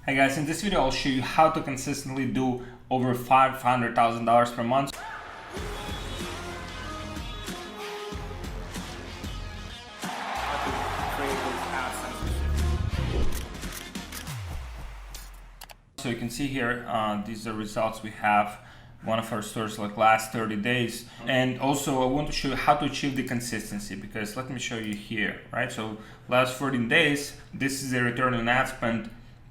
Hey guys, in this video I'll show you how to consistently do over $500,000 per month. So you can see here, these are results we have one of our stores like last 30 days. And also I want to show you how to achieve the consistency, because let me show you here, right? So last 14 days, this is a return on ad spend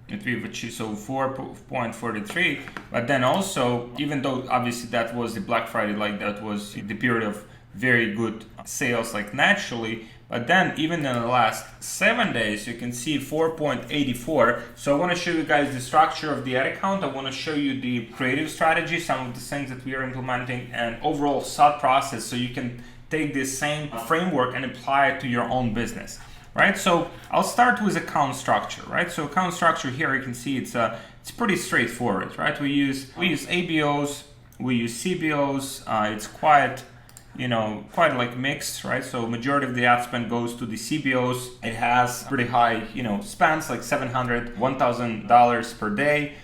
that we've achieved, so 4.43. But then also, even though obviously that was the Black Friday, like that was the period of very good sales, like naturally, but then even in the last 7 days, you can see 4.84. So I want to show you guys the structure of the ad account. I want to show you the creative strategy, some of the things that we are implementing, and overall thought process, so you can take this same framework and apply it to your own business. Right, so I'll start with account structure, right? So account structure here, you can see it's pretty straightforward, right? We use ABOs, we use CBOs. It's quite like mixed, right? So majority of the ad spend goes to the CBOs. It has pretty high, spends like $700, $1,000 per day.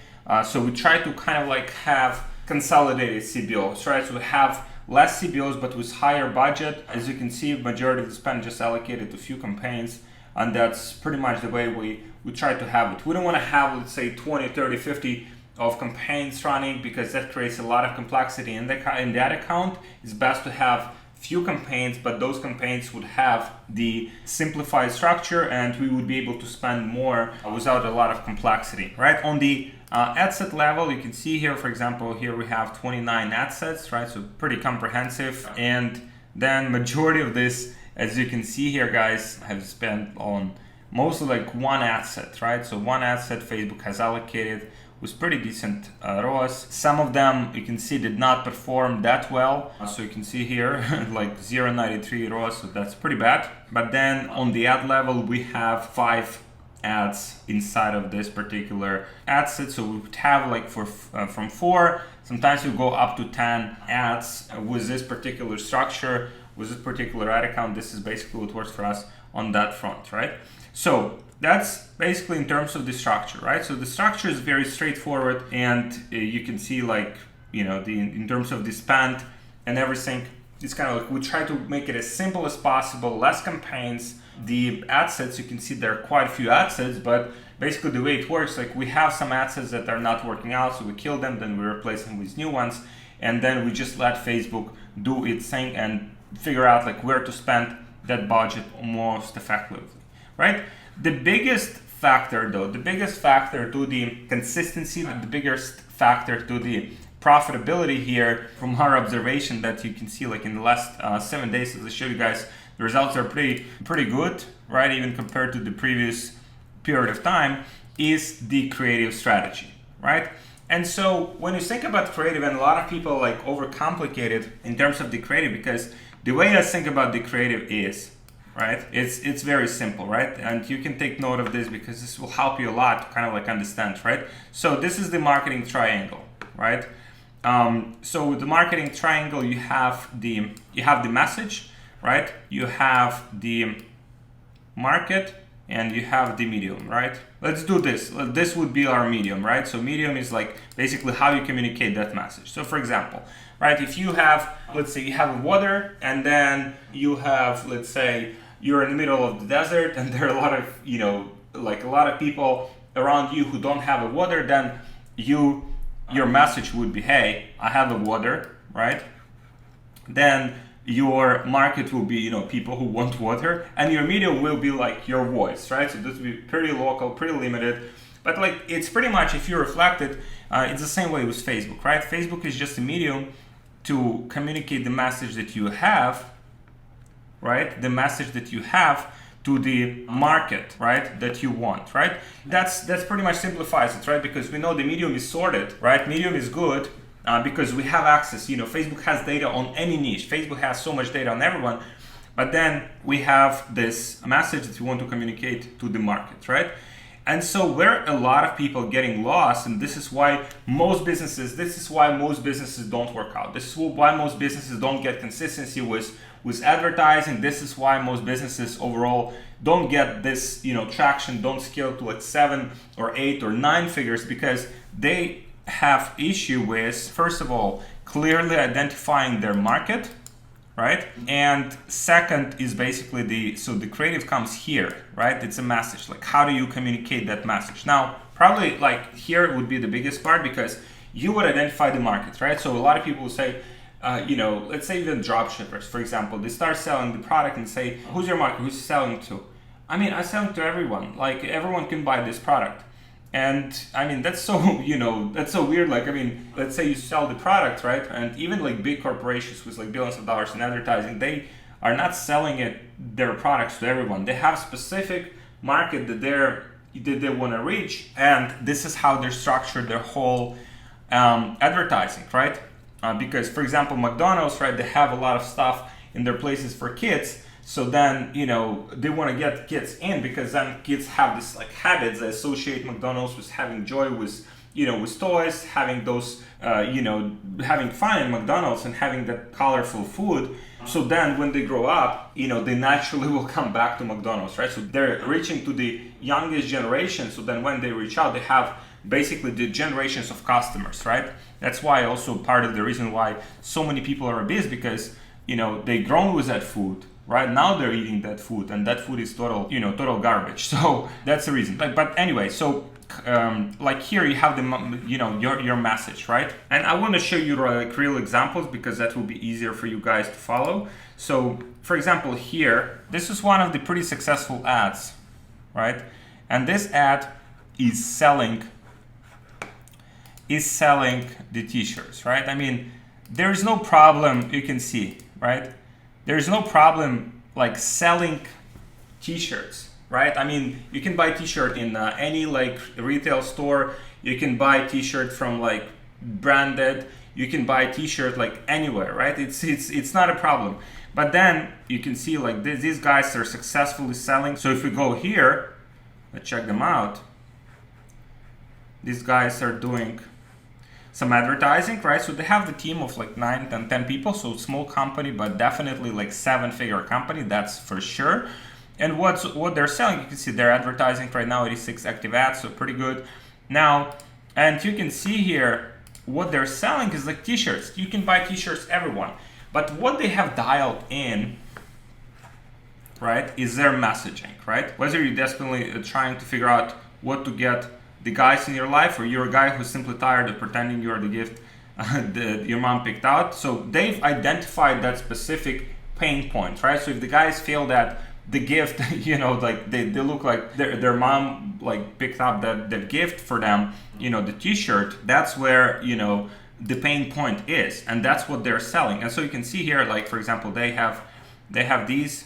So we try to kind of like have consolidated CBOs, right? So we have less CBOs but with higher budget. As you can see, majority of the spend just allocated to few campaigns, and that's pretty much the way we try to have it. We don't want to have, let's say, 20, 30, 50 of campaigns running, because that creates a lot of complexity in that account. It's best to have few campaigns, but those campaigns would have the simplified structure and we would be able to spend more without a lot of complexity, right? On the ad set level, you can see here, for example, here we have 29 ad sets, right? So pretty comprehensive. And then majority of this, as you can see here, guys, have spent on mostly like one ad set, right? So one ad set Facebook has allocated with pretty decent ROAS. Some of them, you can see, did not perform that well. So you can see here like 0.93 ROAS, so that's pretty bad. But then on the ad level, we have 5 ads inside of this particular ad set. So we would have like from 4, sometimes we go up to 10 ads with this particular structure, with this particular ad account. This is basically what works for us on that front, right? So that's basically in terms of the structure, right? So the structure is very straightforward, and you can see like, in terms of the spend and everything, it's kind of like we try to make it as simple as possible, less campaigns. The ad sets, you can see there are quite a few ad sets, but basically the way it works, like we have some ad sets that are not working out, so we kill them, then we replace them with new ones, and then we just let Facebook do its thing and figure out like where to spend that budget most effectively, right? The biggest factor though, the biggest factor to the consistency, the biggest factor to the profitability here from our observation, that you can see like in the last 7 days, as I showed you guys, the results are pretty good, right? Even compared to the previous period of time, is the creative strategy, right? And so when you think about creative, and a lot of people like overcomplicate it in terms of the creative, because the way I think about the creative is, right, it's very simple, right? And you can take note of this because this will help you a lot to kind of like understand, right? So this is the marketing triangle, right? So with the marketing triangle, you have the message, right? You have the market, and you have the medium, right? Let's do this. This would be our medium, right? So medium is like basically how you communicate that message. So for example, right, if you have, let's say you have water, and then you have, let's say you're in the middle of the desert and there are a lot of, like a lot of people around you who don't have a water, then your message would be, hey, I have a water, right? Then your market will be, people who want water, and your medium will be like your voice, right? So this will be pretty local, pretty limited, but like it's pretty much, if you reflect it, it's the same way with Facebook, right? Facebook is just a medium to communicate the message that you have, right? The message that you have to the market, right? That you want, right? That's pretty much simplifies it, right? Because we know the medium is sorted, right? Medium is good because we have access. Facebook has data on any niche. Facebook has so much data on everyone, but then we have this message that we want to communicate to the market, right? And so where a lot of people getting lost, and this is why most businesses don't work out. This is why most businesses don't get consistency with advertising. This is why most businesses overall don't get this, traction, don't scale to like 7 or 8 or 9 figures, because they have issue with, first of all, clearly identifying their market, right? And second is basically the creative comes here, right? It's a message. Like, how do you communicate that message? Now, probably like here would be the biggest part, because you would identify the market, right? So a lot of people will say, let's say even drop shippers, for example, they start selling the product and say, who's your market? Who's selling to? I mean, I sell to everyone. Like, everyone can buy this product. And I mean, that's so, that's so weird. Like, I mean, let's say you sell the product, right? And even like big corporations with like billions of dollars in advertising, they are not selling their products to everyone. They have specific market that they want to reach. And this is how they're structured their whole advertising, right? Because, for example, McDonald's, right? They have a lot of stuff in their places for kids. So then, they want to get kids in, because then kids have this like habits. They associate McDonald's with having joy, with, with toys, having those, having fun in McDonald's and having that colorful food. So then when they grow up, they naturally will come back to McDonald's, right? So they're reaching to the youngest generation. So then when they reach out, they have basically the generations of customers, right? That's why also part of the reason why so many people are obese, because, they grown with that food. Right now they're eating that food, and that food is total garbage. So that's the reason. But anyway, so like here you have your message, right? And I want to show you like real examples, because that will be easier for you guys to follow. So for example, here, this is one of the pretty successful ads, right? And this ad is selling the t-shirts, right? I mean, there is no problem, you can see, right? There's no problem like selling t-shirts, right? I mean, you can buy t-shirt in any like retail store. You can buy t-shirt from like branded. You can buy t-shirt like anywhere, right? It's not a problem. But then you can see like these guys are successfully selling. So if we go here, let's check them out. These guys are doing some advertising, right? So they have the team of like 9 and 10 people, so small company, but definitely like 7-figure company, that's for sure. And what they're selling, you can see they're advertising right now, 86 active ads, so pretty good. Now, and you can see here, what they're selling is like t-shirts. You can buy t-shirts, everyone. But what they have dialed in, right, is their messaging, right? Whether you're desperately trying to figure out what to get the guys in your life, or you're a guy who's simply tired of pretending you're the gift that your mom picked out. So they've identified that specific pain point, right? So if the guys feel that the gift, like they look like their mom like picked up that gift for them, the t-shirt, that's where, the pain point is, and that's what they're selling. And so you can see here, like, for example, they have these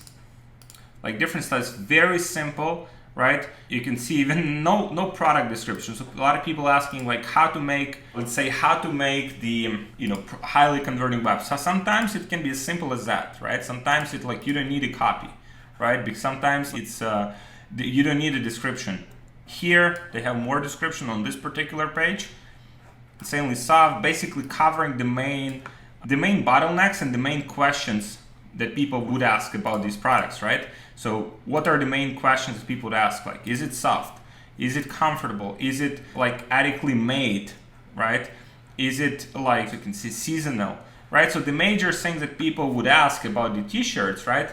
like different styles, very simple, right? You can see even no product description. So a lot of people asking like how to make the highly converting website. So sometimes it can be as simple as that, right? Sometimes it's like you don't need a copy, right? Because sometimes it's you don't need a description. Here they have more description on this particular page. Insanely soft, basically covering the main bottlenecks and the main questions that people would ask about these products, right? So what are the main questions that people would ask? Like, is it soft? Is it comfortable? Is it like adequately made, right? Is it like, you can see, seasonal, right? So the major things that people would ask about the t-shirts, right?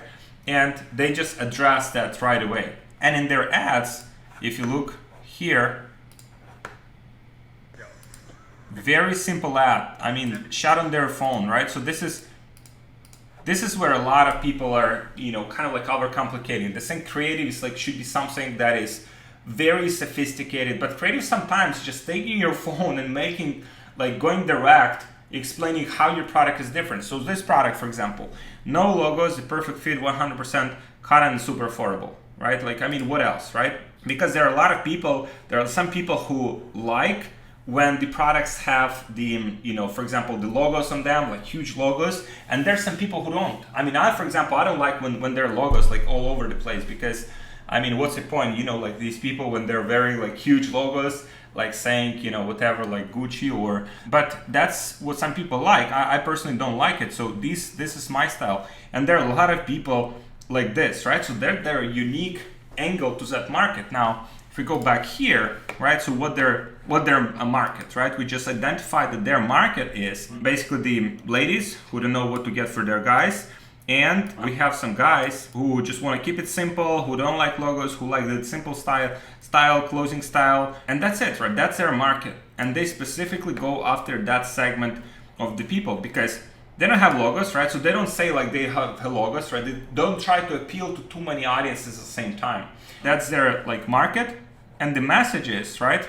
And they just address that right away. And in their ads, if you look here, very simple ad. I mean, shot on their phone, right? So this is where a lot of people are, kind of like overcomplicating. They think creative is like should be something that is very sophisticated, but creative sometimes just taking your phone and making like going direct, explaining how your product is different. So this product, for example, no logos, the perfect fit, 100% cotton, and super affordable, right? Like, I mean, what else, right? Because there are some people who like when the products have the, for example, the logos on them, like huge logos, and there's some people who don't. I mean, for example, I don't like when there are logos like all over the place, because, I mean, what's the point? Like these people, when they're very like huge logos, like saying, whatever, like Gucci but that's what some people like. I personally don't like it. So this is my style. And there are a lot of people like this, right? So they're unique angle to that market. Now, if we go back here, right? So what their market, right? We just identified that their market is basically the ladies who don't know what to get for their guys. And we have some guys who just want to keep it simple, who don't like logos, who like the simple style, closing style, and that's it, right? That's their market. And they specifically go after that segment of the people because they don't have logos, right? So they don't say like they have logos, right? They don't try to appeal to too many audiences at the same time. That's their like market. And the messages, right?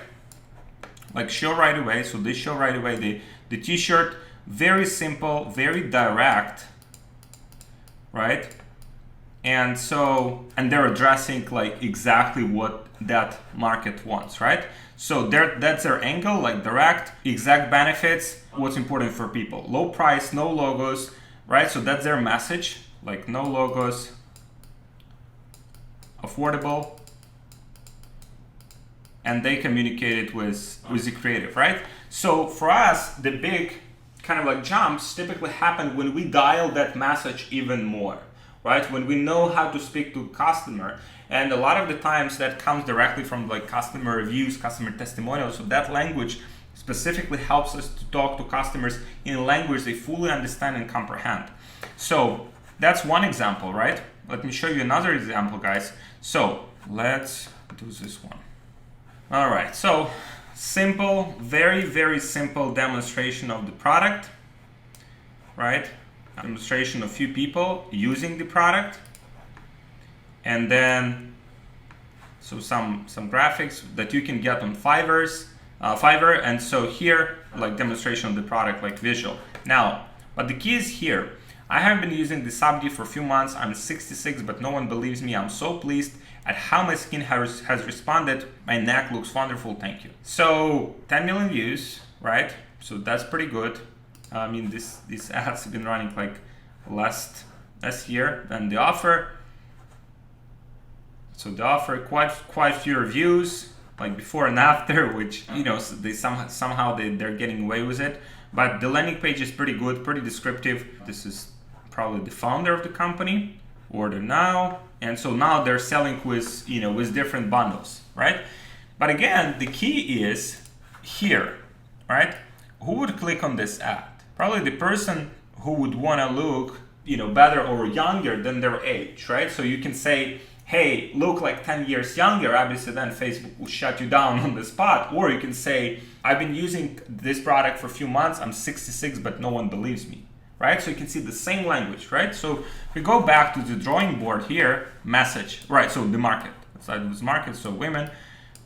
Like show right away. So they show right away the t-shirt, very simple, very direct, right? And they're addressing like exactly what that market wants, right? So that's their angle, like direct, exact benefits, what's important for people. Low price, no logos, right? So that's their message, like no logos, affordable, and they communicate it with the creative, right? So for us, the big kind of like jumps typically happen when we dial that message even more, right? When we know how to speak to customer. And a lot of the times that comes directly from like customer reviews, customer testimonials. So that language specifically helps us to talk to customers in a language they fully understand and comprehend. So that's one example, right? Let me show you another example, guys. So let's do this one. All right, so simple, very, very simple demonstration of the product, right? Demonstration of few people using the product. And then, so some graphics that you can get on Fiverr. And so here, like demonstration of the product, like visual. Now, but the key is here. I have been using the Subdi for a few months. I'm 66, but no one believes me. I'm so pleased at how my skin has responded. My neck looks wonderful, thank you. So 10 million views, right? So that's pretty good. I mean, these ads have been running like last year. And the offer, so the offer quite few reviews, like before and after, which, you know, they somehow they're getting away with it. But the landing page is pretty good, pretty descriptive. This is probably the founder of the company. Order now. And so now they're selling with, you know, with different bundles, right? But again, the key is here, right? Who would click on this ad? Probably the person who would want to look, you know, better or younger than their age, right? So you can say, hey, look like 10 years younger. Obviously then Facebook will shut you down on the spot. Or you can say, I've been using this product for a few months. I'm 66, but no one believes me, right? So you can see the same language, right? So we go back to the drawing board here, message, right? So the market, outside this market, so women,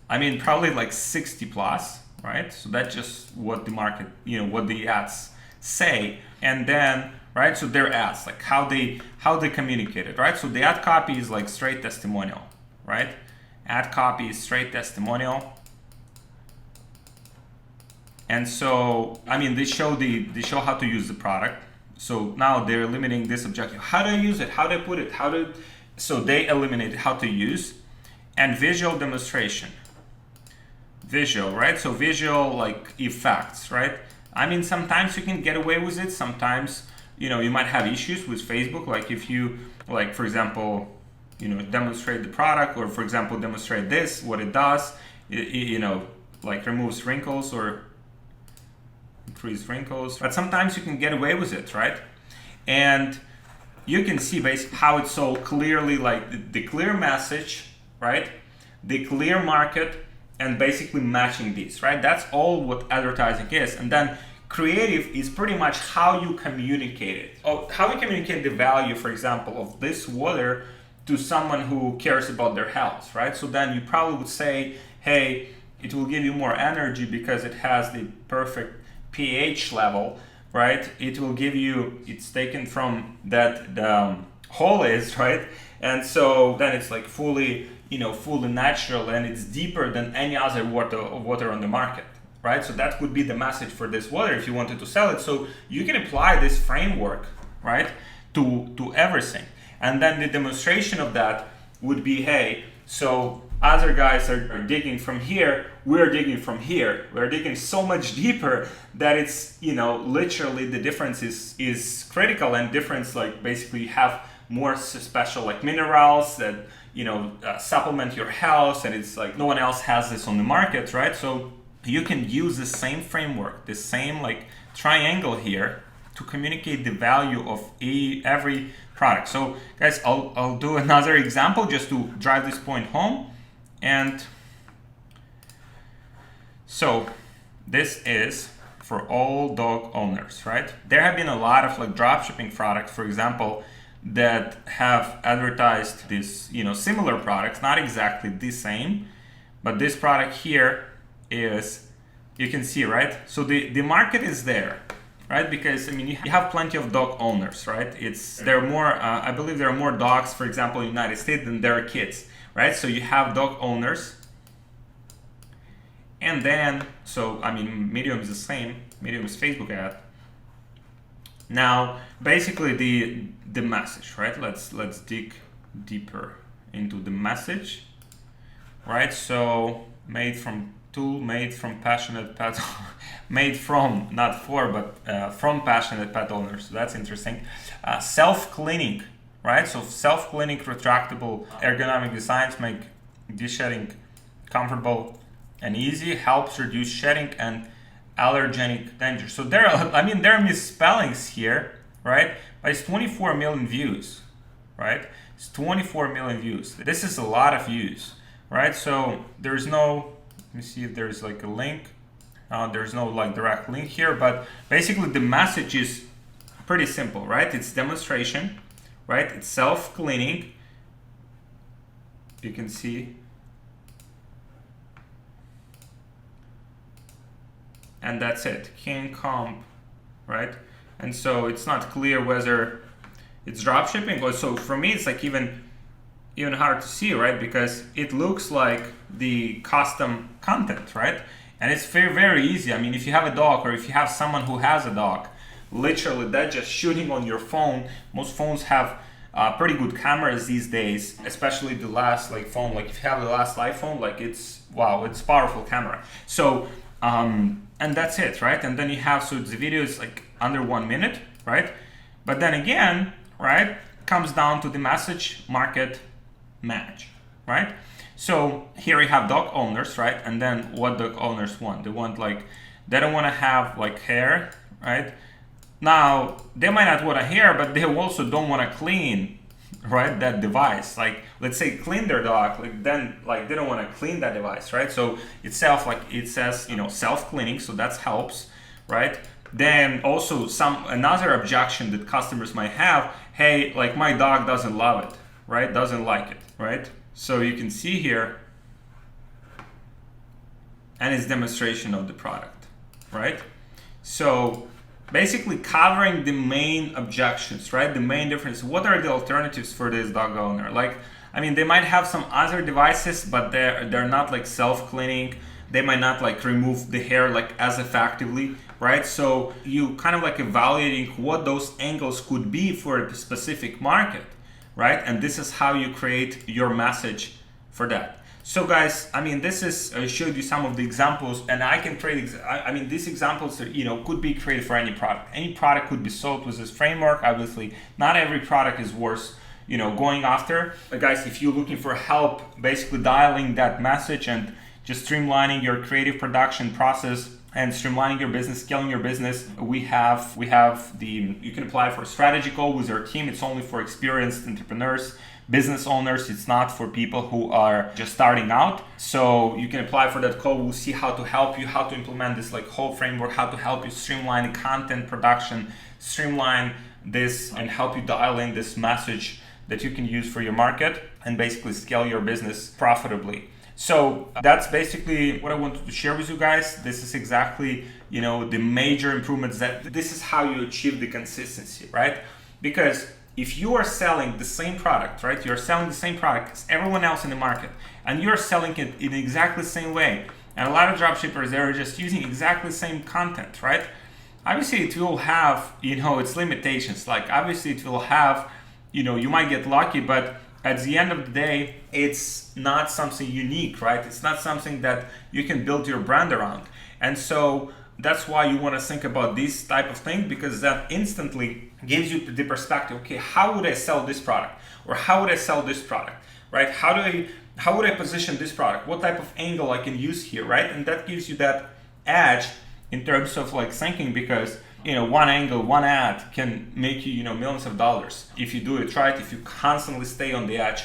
I mean, probably like 60 plus, right? So that's just what the market, you know, what the ads say. And then, right, so their ads, like how they communicate it, right? So the ad copy is like straight testimonial, right? Ad copy is straight testimonial. And so, I mean, they show how to use the product. So now they're eliminating this objective. How do I use it? How do I put it? So they eliminate how to use. And visual demonstration. Visual, right? So visual like effects, right? I mean, sometimes you can get away with it. Sometimes, you know, you might have issues with Facebook. Like if you, like for example, you know, demonstrate the product, or for example, demonstrate this, what it does, you know, like removes wrinkles or increase wrinkles. But sometimes you can get away with it, right? And you can see basically how it's so clearly like the clear message, right? The clear market, and basically matching these, right? That's all what advertising is. And then creative is pretty much how you communicate it. How you communicate the value, for example, of this water to someone who cares about their health, right? So then you probably would say, hey, it will give you more energy because it has the perfect pH level, right? It will give you, it's taken from that the hole is, right? And so then it's like fully natural, and it's deeper than any other water on the market, right? So that would be the message for this water if you wanted to sell it. So you can apply this framework, right, to everything. And then the demonstration of that would be, hey, so other guys are digging from here, we're digging from here. We're digging so much deeper that it's, literally the difference is critical, and difference like basically have more special like minerals that, supplement your health, and it's like no one else has this on the market, right? So you can use the same framework, the same like triangle here to communicate the value of every product. So guys, I'll do another example just to drive this point home. And so this is for all dog owners, right? There have been a lot of like dropshipping products, for example, that have advertised this, similar products, not exactly the same, but this product here is, you can see, right? So the market is there, right? Because you have plenty of dog owners, right? There are more, I believe there are more dogs, for example, in the United States than there are kids, right? So you have dog owners. And then, Medium is the same. Medium is Facebook ad. Now, basically the message, right? Let's dig deeper into the message, right? So made from passionate pet, made from, not for, but from passionate pet owners. So that's interesting. Self-cleaning, right? So self-cleaning retractable ergonomic designs make de-shedding comfortable and easy, helps reduce shedding and allergenic danger. So there are misspellings here, right? But it's 24 million views, right? It's 24 million views. This is a lot of views, right? So there's no, let me see if there's like a link. There's no like direct link here, but basically the message is pretty simple, right? It's demonstration, right? It's self-cleaning. You can see. And that's it, King Comp, right? And so it's not clear whether it's drop shipping or so. For me, it's like even hard to see, right? Because it looks like the custom content, right? And it's very, very easy. If you have a dog or if you have someone who has a dog, literally that's just shooting on your phone. Most phones have pretty good cameras these days, especially the last phone. Like if you have the last iPhone, it's powerful camera. So, and that's it, right? And then you have, so the video is like under 1 minute, right? But then again, right, comes down to the message, market, match, right? So here you have dog owners, right? And then what dog owners want? They want they don't want to have hair, right? Now, they might not want a hair, but they also don't want to clean, right, that device. Let's say clean their dog, then they don't want to clean that device, right? So itself, it says, self-cleaning, so that helps, right? Then also another objection that customers might have, hey, my dog doesn't love it, right? Doesn't like it, right? So you can see here, and it's demonstration of the product, right? So basically covering the main objections, right? The main difference. What are the alternatives for this dog owner? They might have some other devices, but they're not self-cleaning. They might not remove the hair as effectively, right? So you kind of evaluating what those angles could be for a specific market, right? And this is how you create your message for that. So guys, this is, I showed you some of the examples, and I can create, these examples are, could be created for any product. Any product could be sold with this framework. Obviously, not every product is worth, going after. But guys, if you're looking for help, basically dialing that message and just streamlining your creative production process and streamlining your business, scaling your business, you can apply for a strategy call with our team. It's only for experienced entrepreneurs, business owners. It's not for people who are just starting out. So you can apply for that call. We'll see how to help you, how to implement this whole framework, how to help you streamline the content production, streamline this, and help you dial in this message that you can use for your market and basically scale your business profitably. So that's basically what I wanted to share with you guys. This is exactly, the major improvements this is how you achieve the consistency, right? Because if you are selling the same product, right? You're selling the same product as everyone else in the market, and you're selling it in exactly the same way. And a lot of dropshippers, they're just using exactly the same content, right? Obviously it will have, its limitations. Obviously it will have, you might get lucky, but at the end of the day, it's not something unique, right? It's not something that you can build your brand around. And so that's why you want to think about this type of thing, because that instantly gives you the perspective, okay, how would I sell this product? Or how would I sell this product? right? How would I position this product? What type of angle I can use here, right? And that gives you that edge in terms of like thinking, because one angle, one ad can make you millions of dollars if you do it right, if you constantly stay on the edge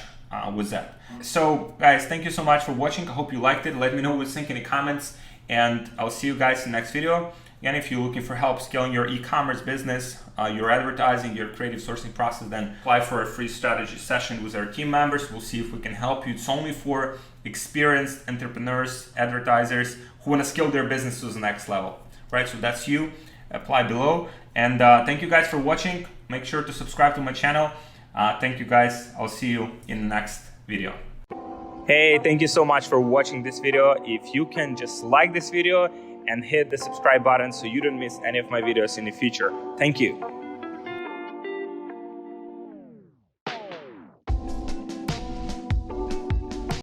with that. So guys, thank you so much for watching. I hope you liked it. Let me know what you think in the comments, and I'll see you guys in the next video. Again, if you're looking for help scaling your e-commerce business, your advertising, your creative sourcing process, then apply for a free strategy session with our team members. We'll see if we can help you. It's only for experienced entrepreneurs, advertisers who want to scale their business to the next level, right? So that's you. Apply below. And thank you guys for watching. Make sure to subscribe to my channel. Thank you guys. I'll see you in the next video. Hey, thank you so much for watching this video. If you can just like this video and hit the subscribe button so you don't miss any of my videos in the future. Thank you.